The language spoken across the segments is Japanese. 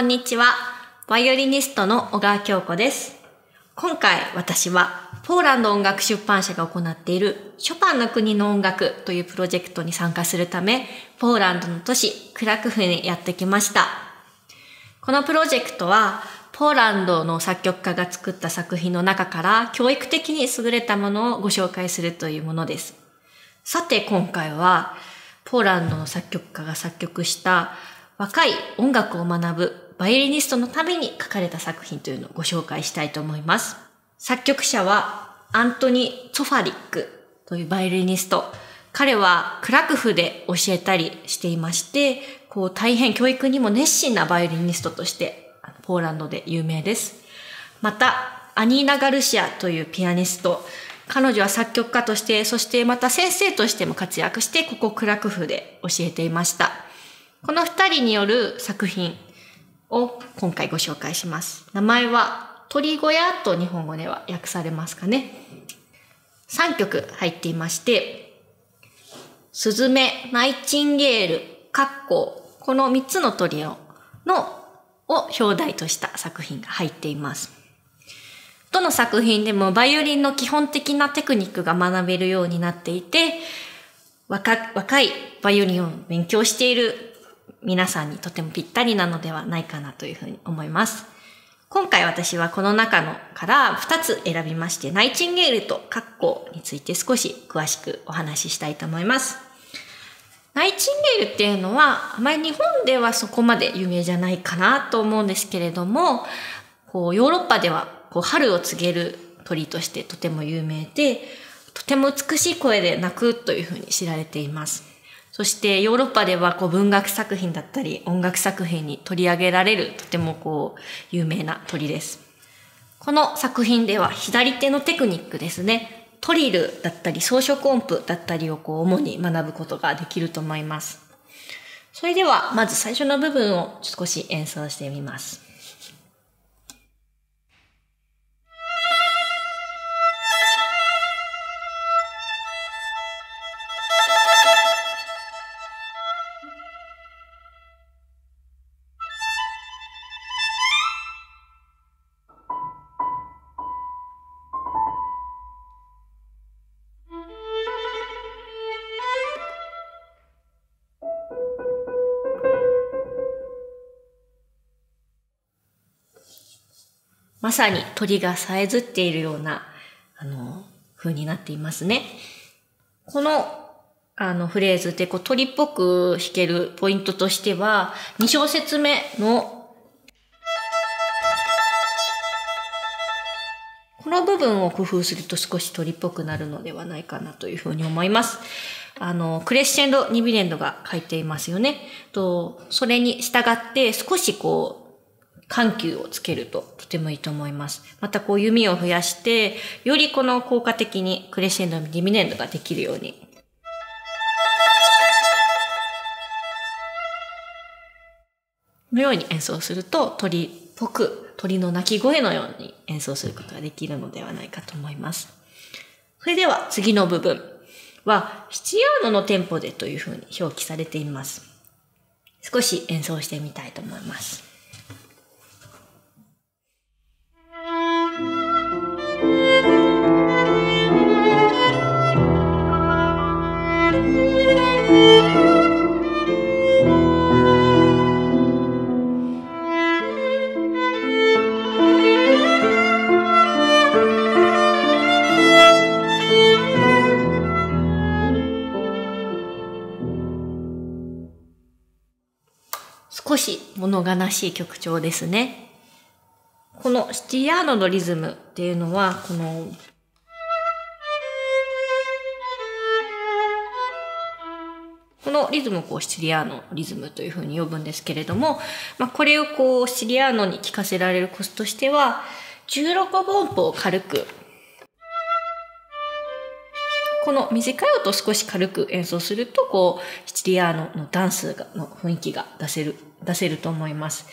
んにちは。バイオリニストの小川京子です。今回私はポーランド音楽出版社が行っているショパンの国の音楽というプロジェクトに参加するため、ポーランドの都市クラクフにやってきました。このプロジェクトはポーランドの作曲家が作った作品の中から教育的に優れたものをご紹介するというものです。さて今回はポーランドの作曲家が作曲した若い音楽を学ぶバイオリニストのために書かれた作品というのをご紹介したいと思います。作曲者はアントニ・ツォファリックというバイオリニスト。彼はクラクフで教えたりしていまして、大変教育にも熱心なバイオリニストとしてポーランドで有名です。また、アニーナ・ガルシアというピアニスト。彼女は作曲家として、そしてまた先生としても活躍して、ここクラクフで教えていました。この二人による作品を今回ご紹介します。名前は鳥小屋と日本語では訳されますかね。3曲入っていまして、スズメ、ナイチンゲール、カッコウ、この3つの鳥を表題とした作品が入っています。どの作品でもバイオリンの基本的なテクニックが学べるようになっていて、若いバイオリンを勉強している皆さんにとてもぴったりなのではないかなというふうに思います。今回私はこの中のから2つ選びまして、ナイチンゲールとカッコウについて少し詳しくお話ししたいと思います。ナイチンゲールっていうのはあまり日本ではそこまで有名じゃないかなと思うんですけれども、ヨーロッパでは春を告げる鳥としてとても有名で、とても美しい声で鳴くというふうに知られています。そしてヨーロッパでは文学作品だったり音楽作品に取り上げられるとても有名な鳥です。この作品では左手のテクニックですね。トリルだったり装飾音符だったりを主に学ぶことができると思います。それではまず最初の部分を少し演奏してみます。まさに鳥がさえずっているような、風になっていますね。この、フレーズで鳥っぽく弾けるポイントとしては、2小節目の、この部分を工夫すると少し鳥っぽくなるのではないかなというふうに思います。クレッシェンド、ニビレンドが書いていますよね。それに従って少し緩急をつけるととてもいいと思います。また弓を増やして、より効果的にクレッシェンド、ディミネンドができるように。のように演奏すると鳥っぽく、鳥の鳴き声のように演奏することができるのではないかと思います。それでは次の部分はシチリアーノのテンポでというふうに表記されています。少し演奏してみたいと思います。少し物悲しい曲調ですね。このシチリアーノのリズムっていうのは、このリズムをシチリアーノリズムというふうに呼ぶんですけれども、これをシチリアーノに聴かせられるコツとしては、16分音符を軽く、この短い音を少し軽く演奏すると、シチリアーノのダンスの雰囲気が出せると思います。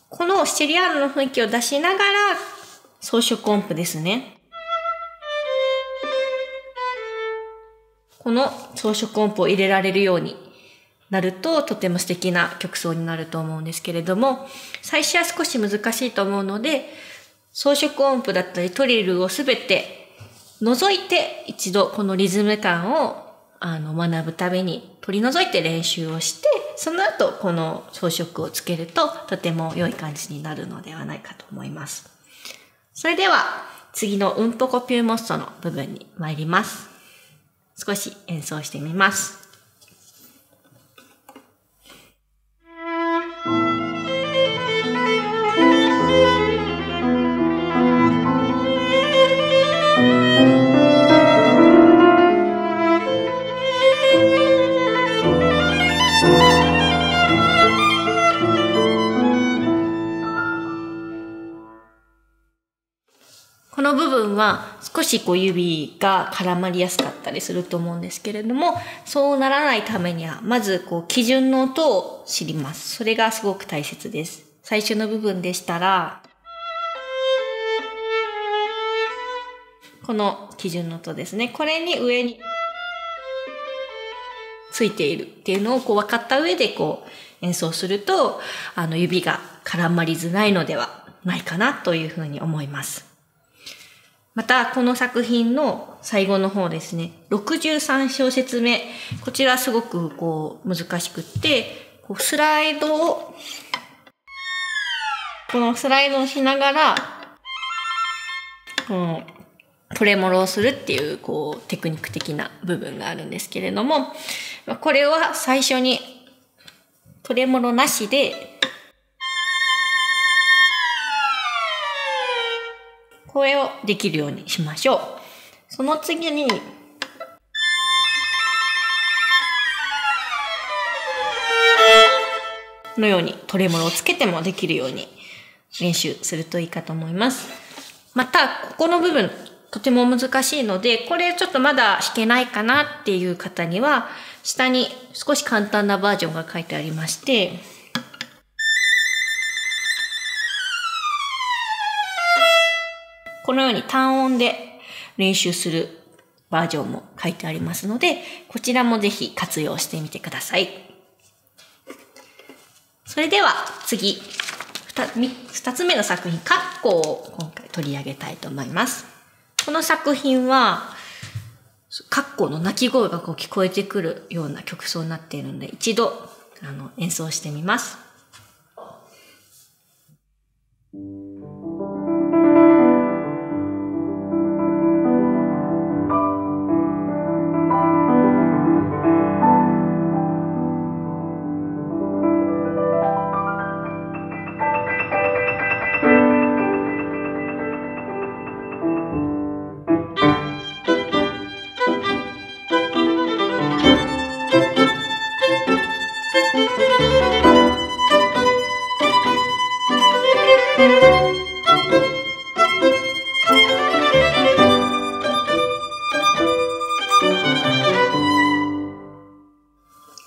このシチリアーノの雰囲気を出しながら、装飾音符ですね。この装飾音符を入れられるようになるととても素敵な曲奏になると思うんですけれども、最初は少し難しいと思うので、装飾音符だったりトリルをすべて除いて一度このリズム感を学ぶために取り除いて練習をして、その後この装飾をつけるととても良い感じになるのではないかと思います。それでは次のうんぽこピューモッソの部分に参ります。少し演奏してみます。この部分は少し指が絡まりやすかったりすると思うんですけれども、そうならないためにはまず基準の音を知ります。それがすごく大切です。最初の部分でしたら、この基準の音ですね。これに上についているっていうのを分かった上で演奏すると、指が絡まりづらいのではないかなというふうに思います。また、この作品の最後の方ですね、63小節目。こちらすごく難しくって、スライドを、このスライドをしながら、トレモロをするっていう、テクニック的な部分があるんですけれども、これは最初にトレモロなしで、これをできるようにしましょう。その次に、このようにトレモロをつけてもできるように練習するといいかと思います。また、ここの部分、とても難しいので、これちょっとまだ弾けないかなっていう方には、下に少し簡単なバージョンが書いてありまして、このように単音で練習するバージョンも書いてありますので、こちらもぜひ活用してみてください。それでは次、二つ目の作品、カッコを今回取り上げたいと思います。この作品は、カッコの鳴き声が聞こえてくるような曲奏になっているので、一度演奏してみます。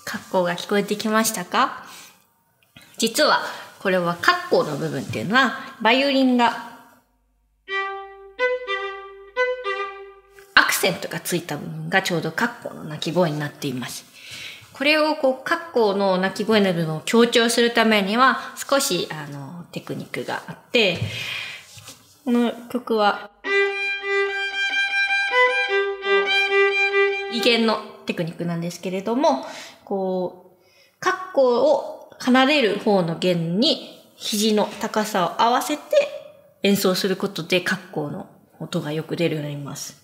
カッコが聞こえてきましたか？実はこれはカッコの部分っていうのはバイオリンがアクセントがついた部分がちょうどカッコの鳴き声になっています。これをカッコの鳴き声の部分を強調するためには少しテクニックがあって、この曲は威厳のテクニックなんですけれども、カッコを離れる方の弦に肘の高さを合わせて演奏することでカッコの音がよく出るようになります。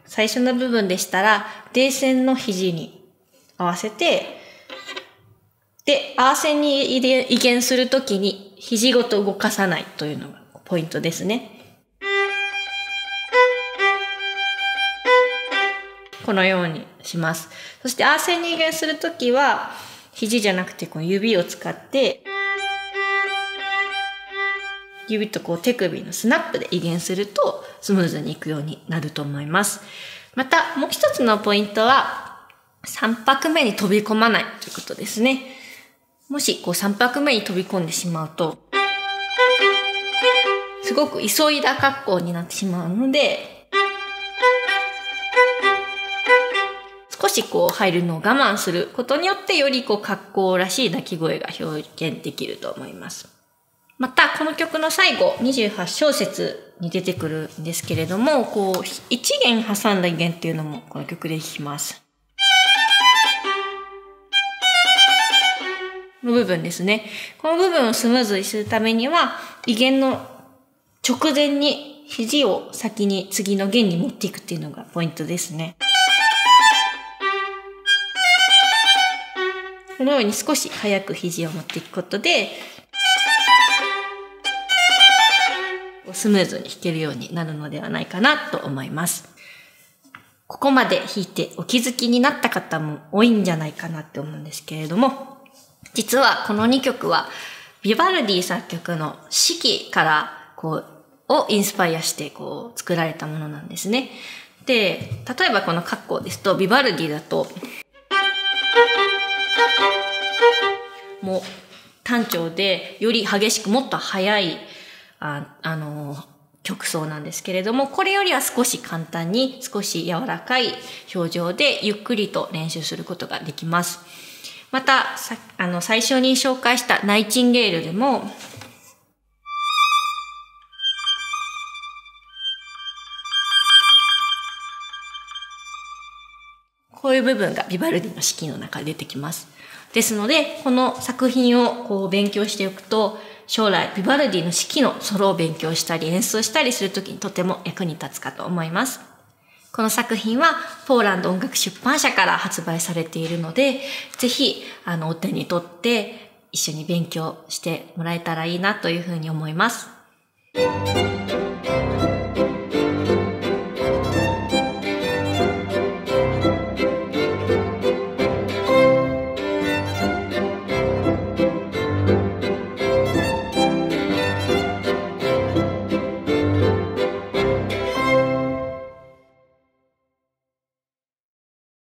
最初の部分でしたら、D線の肘に合わせて、で、アー線に移弦するときに肘ごと動かさないというのがポイントですね。このようにします。そしてアー線に移弦するときは、肘じゃなくて指を使って、指と手首のスナップで移弦するとスムーズにいくようになると思います。また、もう一つのポイントは、3拍目に飛び込まないということですね。もし3拍目に飛び込んでしまうと、すごく急いだ格好になってしまうので、少しし入るのを我慢することによってより格好らしい鳴き声が表現できると思います。また、この曲の最後、28小節に出てくるんですけれども、一弦挟んだ弦っていうのもこの曲で弾きます。この部分ですね。この部分をスムーズにするためには、異弦の直前に肘を先に次の弦に持っていくっていうのがポイントですね。このように少し早く肘を持っていくことで、スムーズに弾けるようになるのではないかなと思います。ここまで弾いてお気づきになった方も多いんじゃないかなって思うんですけれども、実はこの2曲はビバルディ作曲の四季からをインスパイアして作られたものなんですね。で、例えばこのカッコですと、ビバルディだともう単調でより激しくもっと速い曲奏なんですけれども、これよりは少し簡単に少し柔らかい表情でゆっくりと練習することができます。また最初に紹介したナイチンゲールでもこういう部分がビバルディの四季の中で出てきます。ですので、この作品を勉強しておくと、将来ビバルディの四季のソロを勉強したり演奏したりするときにとても役に立つかと思います。この作品はポーランド音楽出版社から発売されているので、ぜひお手に取って一緒に勉強してもらえたらいいなというふうに思います。